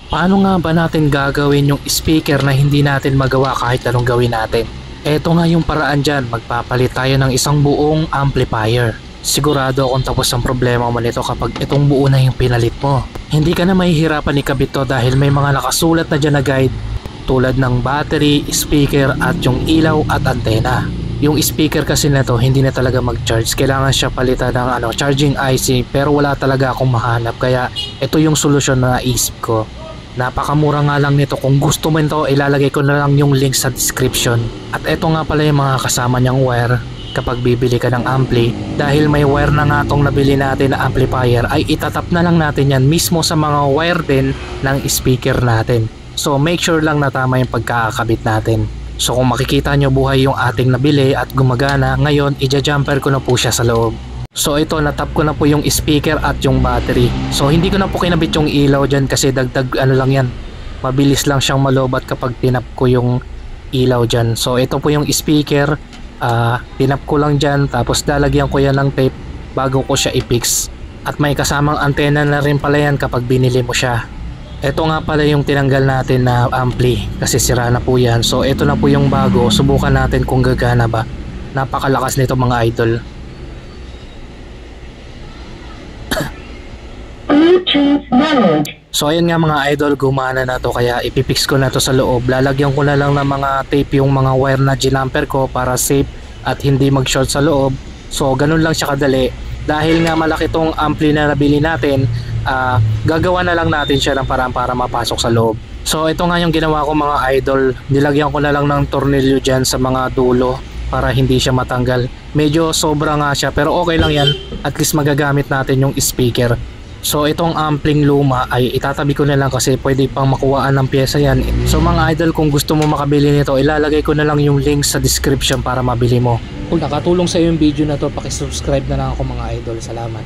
Paano nga ba natin gagawin yung speaker na hindi natin magawa kahit anong gawin natin? Eto nga yung paraan dyan, magpapalit tayo ng isang buong amplifier. Sigurado akong tapos ang problema mo nito kapag itong buo na yung pinalit mo. Hindi ka na mahihirapan ikabit to dahil may mga nakasulat na dyan na guide tulad ng battery, speaker at yung ilaw at antena. Yung speaker kasi na to hindi na talaga mag-charge, kailangan siya palitan ng charging IC pero wala talaga akong mahanap kaya ito yung solusyon na naisip ko. Napakamura nga lang nito, kung gusto mo nito ilalagay ko na lang yung link sa description. At eto nga pala yung mga kasama niyang wire kapag bibili ka ng ampli. Dahil may wire na nga tong nabili natin na amplifier ay itatap na lang natin yan mismo sa mga wire din ng speaker natin. So make sure lang na tama yung pagkakabit natin. So kung makikita nyo buhay yung ating nabili at gumagana, ngayon ija-jumper ko na po siya sa loob. So ito, natap ko na po yung speaker at yung battery. So hindi ko na po kinabit yung ilaw dyan kasi dagdag lang yan. Mabilis lang siyang malobat kapag tinap ko yung ilaw dyan. So ito po yung speaker, tinap ko lang dyan tapos lalagyan ko yan ng tape bago ko siya i-fix. At may kasamang antena na rin pala yan kapag binili mo siya. Ito nga pala yung tinanggal natin na ampli kasi sira na po yan. So ito na po yung bago, subukan natin kung gagana ba. Napakalakas nito mga idol. So ayan nga mga idol, gumana na to kaya ipipix ko na to sa loob. Lalagyan ko na lang ng mga tape yung mga wire na ginamper ko para safe at hindi mag short sa loob. So ganun lang siya kadali. Dahil nga malaki tong ampli na nabili natin, gagawa na lang natin siya ng paraan para mapasok sa loob. So ito nga yung ginawa ko mga idol, nilagyan ko na lang ng tornilyo dyan sa mga dulo para hindi siya matanggal. Medyo sobra nga siya pero okay lang yan, at least magagamit natin yung speaker. So itong ampling luma ay itatabi ko na lang kasi pwede pang makuhaan ng pyesa yan. So mga idol, kung gusto mo makabili nito, ilalagay ko na lang yung link sa description para mabili mo. Kung nakatulong sa iyo yung video na to, pakisubscribe na lang ako mga idol. Salamat.